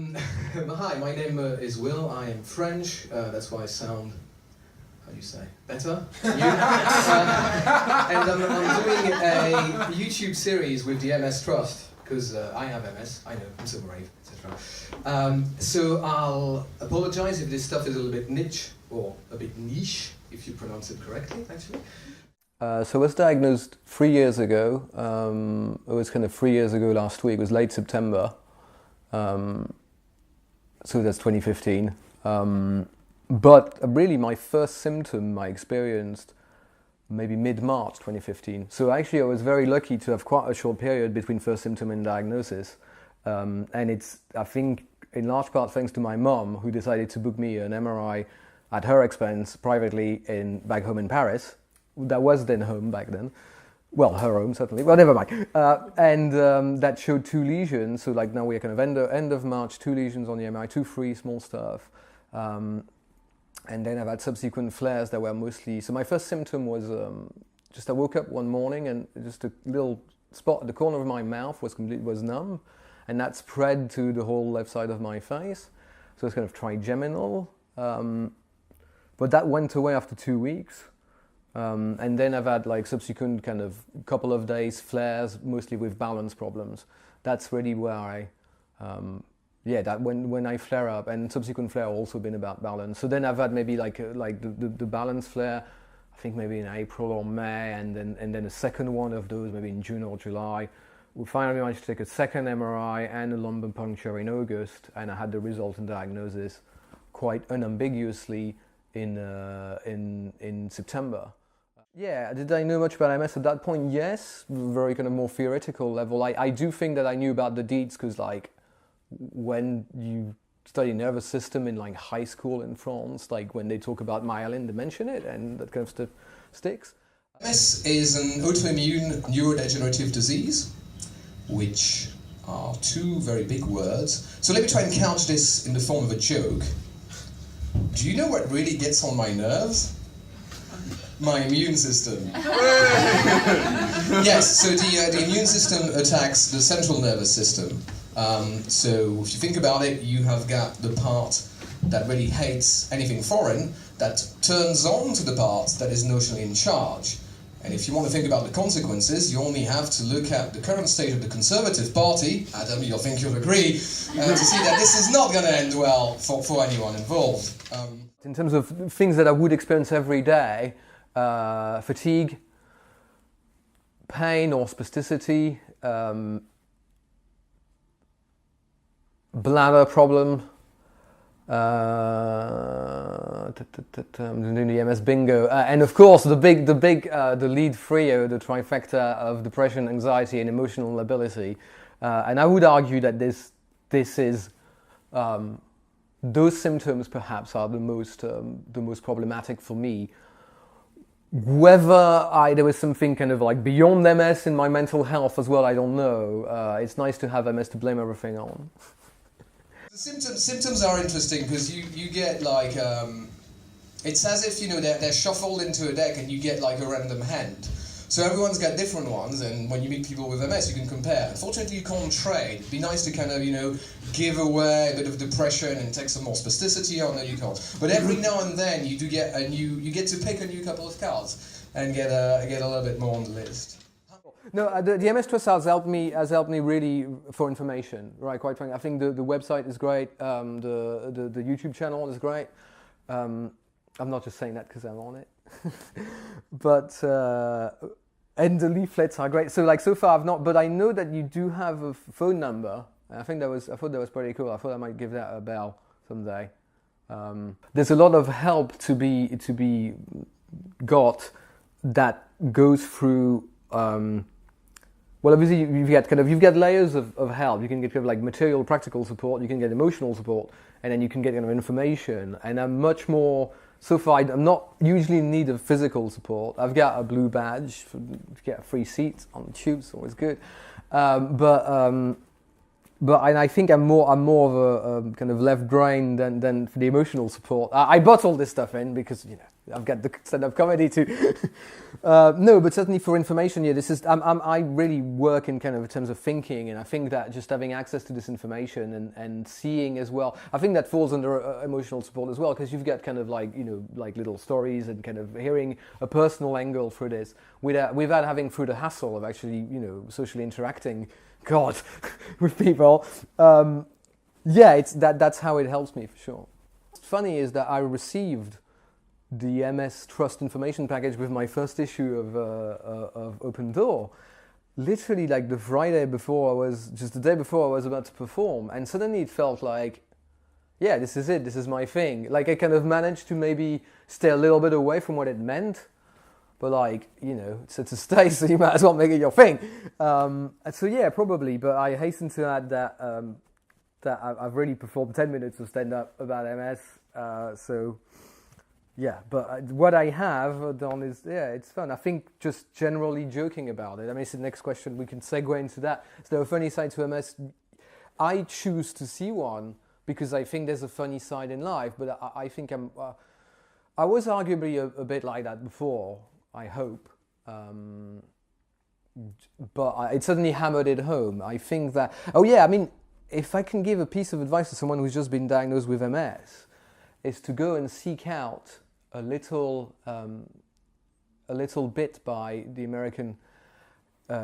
Hi, my name is Will. I am French. That's why I sound, how do you say, better? And I'm doing a YouTube series with the MS Trust because I have MS. I know, I'm so brave, etc. So I'll apologize if this stuff is a little bit niche or a bit niche, if you pronounce it correctly, actually. So I was diagnosed 3 years ago. It was kind of 3 years ago last week. It was late September. So that's 2015. But really my first symptom I experienced maybe mid-March 2015. So actually I was very lucky to have quite a short period between first symptom and diagnosis. And it's, I think, in large part thanks to my mom, who decided to book me an MRI at her expense privately back home in Paris. That was then home back then. Well, her home certainly, well, never mind. And that showed 2 lesions. So like now we're kind of end of March, 2 lesions on the MRI, 2 free small stuff. And then I've had subsequent flares that were mostly, so my first symptom was just I woke up one morning and just a little spot at the corner of my mouth was numb. And that spread to the whole left side of my face. So it's kind of trigeminal. But that went away after 2 weeks. And then I've had like subsequent kind of couple of days flares, mostly with balance problems. That's really where that when I flare up, and subsequent flare also been about balance. So then I've had maybe like the balance flare, I think maybe in April or May, and then a second one of those maybe in June or July. We finally managed to take a second MRI and a lumbar puncture in August, and I had the resultant diagnosis quite unambiguously in September. Yeah, did I know much about MS at that point? Yes, very kind of more theoretical level. I do think that I knew about the deeds because like when you study nervous system in like high school in France, like when they talk about myelin, they mention it and that kind of stuff sticks. MS is an autoimmune neurodegenerative disease, which are 2 very big words. So let me try and couch this in the form of a joke. Do you know what really gets on my nerves? My immune system. Yes, so the immune system attacks the central nervous system. So if you think about it, you have got the part that really hates anything foreign that turns on to the part that is notionally in charge. And if you want to think about the consequences, you only have to look at the current state of the Conservative Party, Adam, you'll think you'll agree, to see that this is not going to end well for anyone involved. In terms of things that I would experience every day, fatigue, pain or spasticity, bladder problem, doing the MS bingo, and of course the lead trio, the trifecta of depression, anxiety, and emotional lability. And I would argue that this is those symptoms perhaps are the most problematic for me. Whether there was something kind of like beyond MS in my mental health as well, I don't know. It's nice to have MS to blame everything on. The symptoms are interesting because you get like, it's as if, you know, they're shuffled into a deck and you get like a random hand. So everyone's got different ones, and when you meet people with MS, you can compare. Unfortunately, you can't trade. It'd be nice to kind of, you know, give away a bit of depression and take some more spasticity on it, you can't. But every now and then, you do get you get to pick a new couple of cards and get a little bit more on the list. No, the MS Trust has helped me really for information, right? Quite frankly, I think the website is great. The YouTube channel is great. I'm not just saying that because I'm on it, but. And the leaflets are great. So like so far I've not, but I know that you do have a phone number. I thought that was pretty cool. I thought I might give that a bell someday. There's a lot of help to be got that goes through. Well, obviously you've got layers of help. You can get kind of like material, practical support. You can get emotional support, and then you can get kind of information. And I'm much more. So far, I'm not usually in need of physical support. I've got a blue badge to get a free seat on the tube, it's always good. But and I think I'm more of a kind of left brain than for the emotional support. I bought all this stuff in because I've got the stand-up comedy too. No, but certainly for information, this is I really work in kind of terms of thinking, and I think that just having access to this information and seeing as well, I think that falls under emotional support as well, because you've got kind of like little stories and kind of hearing a personal angle through this without having through the hassle of actually socially interacting. God, with people. It's that's how it helps me for sure. What's funny is that I received the MS Trust information package with my first issue of Open Door, literally like the Friday before the day before I was about to perform, and suddenly it felt like, yeah, this is it, this is my thing. Like I kind of managed to maybe stay a little bit away from what it meant, but like, it's to stay, so you might as well make it your thing. So yeah, probably, but I hasten to add that I've really performed 10 minutes of stand-up about MS, so yeah, but what I have done is, it's fun. I think just generally joking about it. I mean, it's the next question, we can segue into that. Is there a funny side to MS? I choose to see one because I think there's a funny side in life, but I think I was arguably a bit like that before, I hope, but it certainly hammered it home. I think that, if I can give a piece of advice to someone who's just been diagnosed with MS, is to go and seek out a little bit by the American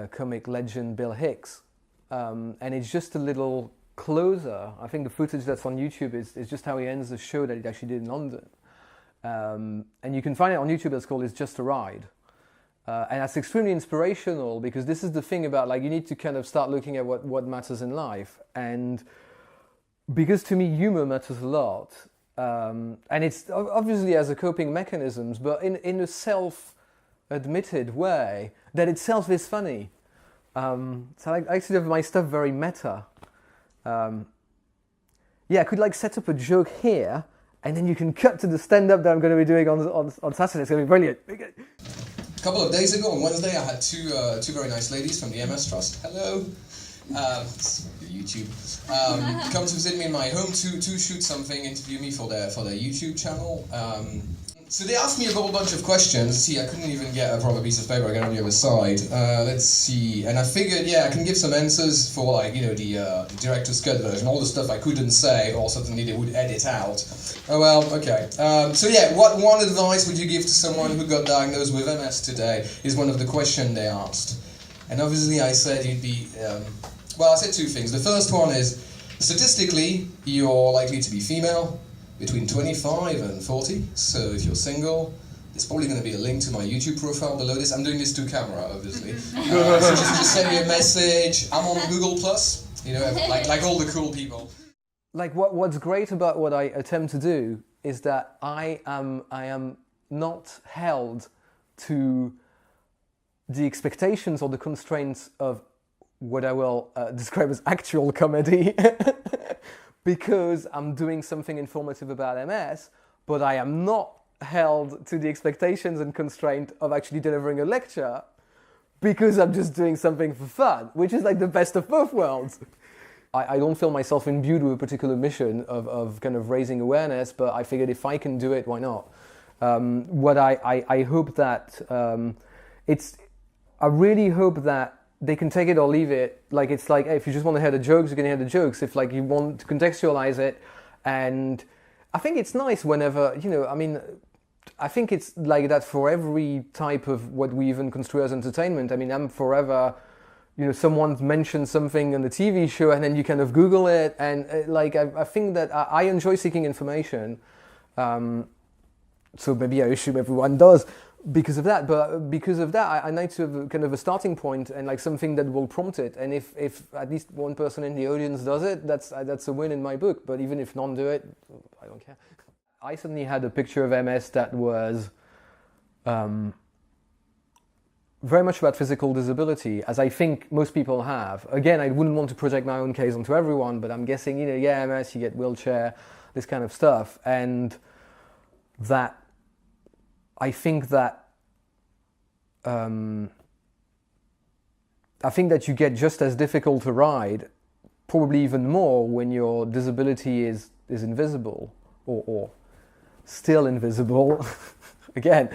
comic legend Bill Hicks, and it's just a little closer. I think the footage that's on YouTube is just how he ends the show that he actually did in London. And you can find it on YouTube. It's called "It's Just a Ride," and that's extremely inspirational, because this is the thing about, like, you need to kind of start looking at what matters in life, and because to me humor matters a lot, and it's obviously as a coping mechanisms, but in a self-admitted way that itself is funny. So I actually have my stuff very meta. I could like set up a joke here, and then you can cut to the stand-up that I'm going to be doing on Saturday. It's going to be brilliant. A couple of days ago, on Wednesday, I had two very nice ladies from the MS Trust. Hello. YouTube. Come to visit me in my home to shoot something, interview me for their YouTube channel. So they asked me a whole bunch of questions. See, I couldn't even get a proper piece of paper. I got on the other side. Let's see. And I figured, I can give some answers for, like, the director's cut version, all the stuff I couldn't say, or suddenly they would edit out. Oh well, okay. What one advice would you give to someone who got diagnosed with MS today is one of the questions they asked. And obviously I said you'd be, I said two things. The first one is, statistically, you're likely to be female, between 25 and 40, so if you're single, there's probably going to be a link to my YouTube profile below this. I'm doing this to camera, obviously. So just send me a message. I'm on Google+, like all the cool people. Like what's great about what I attempt to do is that I am not held to the expectations or the constraints of what I will describe as actual comedy. Because I'm doing something informative about MS, but I am not held to the expectations and constraint of actually delivering a lecture, because I'm just doing something for fun, which is like the best of both worlds. I don't feel myself imbued with a particular mission of kind of raising awareness, but I figured if I can do it, why not? What I hope that I really hope that they can take it or leave it. Like, it's like, hey, if you just want to hear the jokes, you can hear the jokes. If, like, you want to contextualize it, and I think it's nice whenever, I think it's like that for every type of what we even construe as entertainment. I mean, I'm forever, someone mentions something on the TV show, and then you kind of Google it, and I think that I enjoy seeking information. So maybe I assume everyone does. Because of that, but because of that, I need to have kind of a starting point and like something that will prompt it. And if at least one person in the audience does it, that's a win in my book. But even if none do it, I don't care. I suddenly had a picture of MS that was very much about physical disability, as I think most people have. Again, I wouldn't want to project my own case onto everyone, but I'm guessing, MS, you get wheelchair, this kind of stuff, and that. I think that you get just as difficult to ride probably even more when your disability is invisible or still invisible again.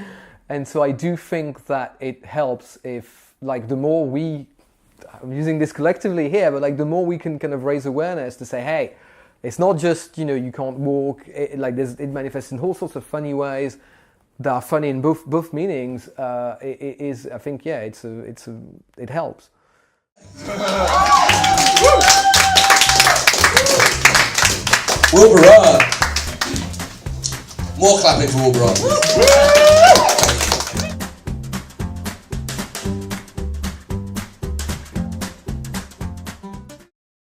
And so I do think that it helps if, like, the more we, I'm using this collectively here, but like the more we can kind of raise awareness to say, hey, it's not just, you know, you can't walk, it manifests in all sorts of funny ways that are funny in both meanings. It is, I think, yeah, it helps. Wilbur, more clapping for Wilbur.